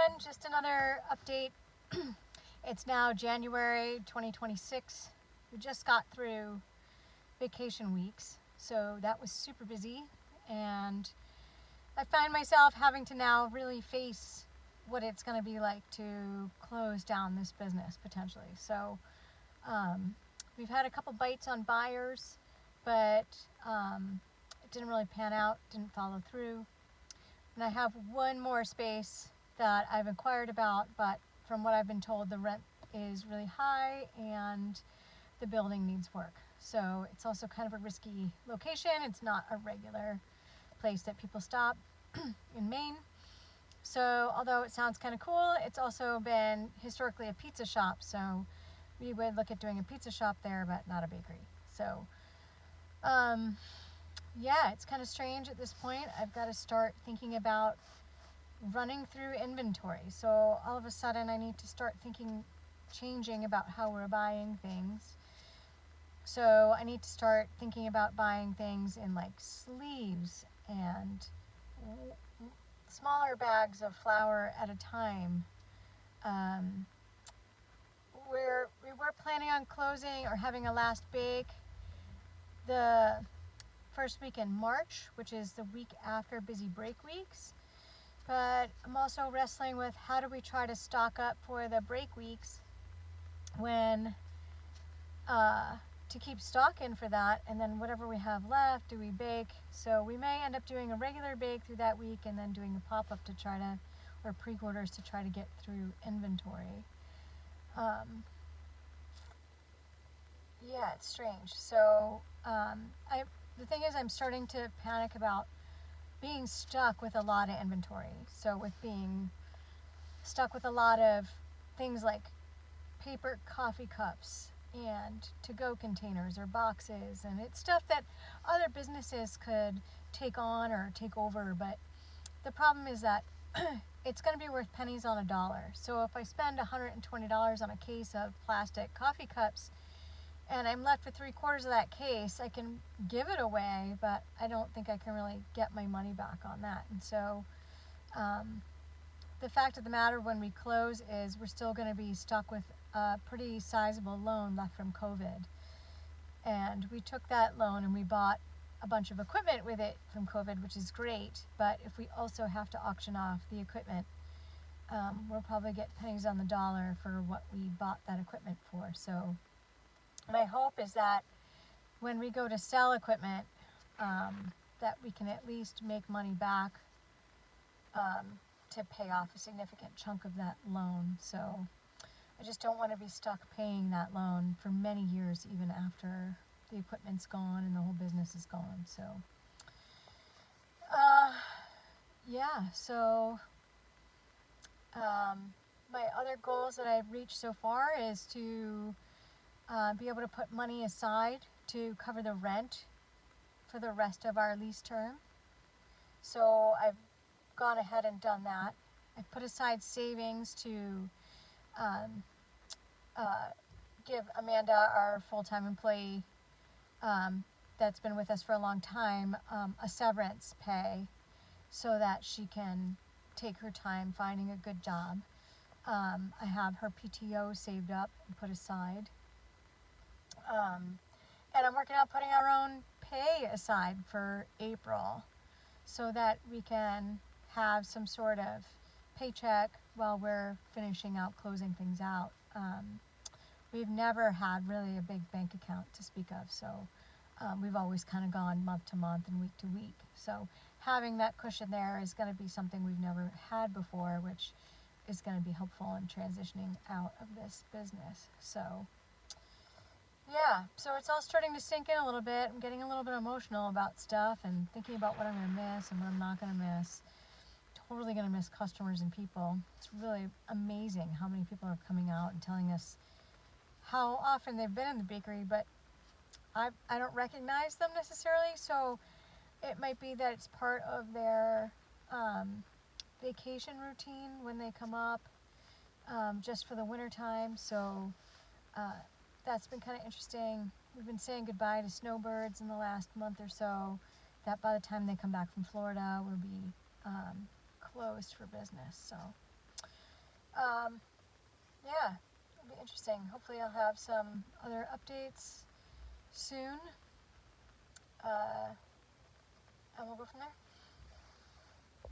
everyone, just another update. It's now January 2026. We just got through vacation weeks, so that was super busy, and I find myself having to now really face what it's going to be like to close down this business potentially. So we've had a couple bites on buyers, but it didn't really pan out, didn't follow through. And I have one more space that I've inquired about, but from what I've been told, the rent is really high and the building needs work. So it's also kind of a risky location. It's not a regular place that people stop in Maine. So although it sounds kind of cool, it's also been historically a pizza shop. So we would look at doing a pizza shop there, but not a bakery. So yeah, it's kind of strange at this point. I've got to start thinking about running through inventory. So all of a sudden I need to start changing about how we're buying things. So I need to start thinking about buying things in like sleeves and smaller bags of flour at a time. We were planning on closing or having a last bake the first week in March, which is the week after busy break weeks. But I'm also wrestling with how do we try to stock up for the break weeks when to keep stock in for that, and then whatever we have left, do we bake? So we may end up doing a regular bake through that week and then doing a pop-up to try to, or pre-orders to try to get through inventory. Yeah, it's strange. So the thing is, I'm starting to panic about being stuck with a lot of inventory. So with being stuck with a lot of things like paper coffee cups and to-go containers or boxes, and it's stuff that other businesses could take on or take over, but the problem is that it's going to be worth pennies on a dollar. So if I spend $120 on a case of plastic coffee cups and I'm left with 3/4 of that case, I can give it away, but I don't think I can really get my money back on that. And so the fact of the matter when we close is we're still going to be stuck with a pretty sizable loan left from COVID. And we took that loan and we bought a bunch of equipment with it from COVID, which is great. But if we also have to auction off the equipment, we'll probably get pennies on the dollar for what we bought that equipment for. So my hope is that when we go to sell equipment, that we can at least make money back to pay off a significant chunk of that loan. So I just don't want to be stuck paying that loan for many years, even after the equipment's gone and the whole business is gone. So yeah, so my other goals that I've reached so far is to be able to put money aside to cover the rent for the rest of our lease term. So I've gone ahead and done that. I've put aside savings to give Amanda, our full-time employee that's been with us for a long time, a severance pay so that she can take her time finding a good job. I have her PTO saved up and put aside. And I'm working on putting our own pay aside for April so that we can have some sort of paycheck while we're finishing out closing things out. We've never had really a big bank account to speak of, so we've always kind of gone month to month and week to week. So having that cushion there is going to be something we've never had before, which is going to be helpful in transitioning out of this business. So yeah, so it's all starting to sink in a little bit. I'm getting a little bit emotional about stuff and thinking about what I'm going to miss and what I'm not going to miss. Totally going to miss customers and people. It's really amazing how many people are coming out and telling us how often they've been in the bakery, but I don't recognize them necessarily, so it might be that it's part of their vacation routine when they come up just for the winter time. So that's been kind of interesting. We've been saying goodbye to snowbirds in the last month or so, that by the time they come back from Florida will be closed for business. So yeah, it'll be interesting. Hopefully I'll have some other updates soon. And we'll go from there.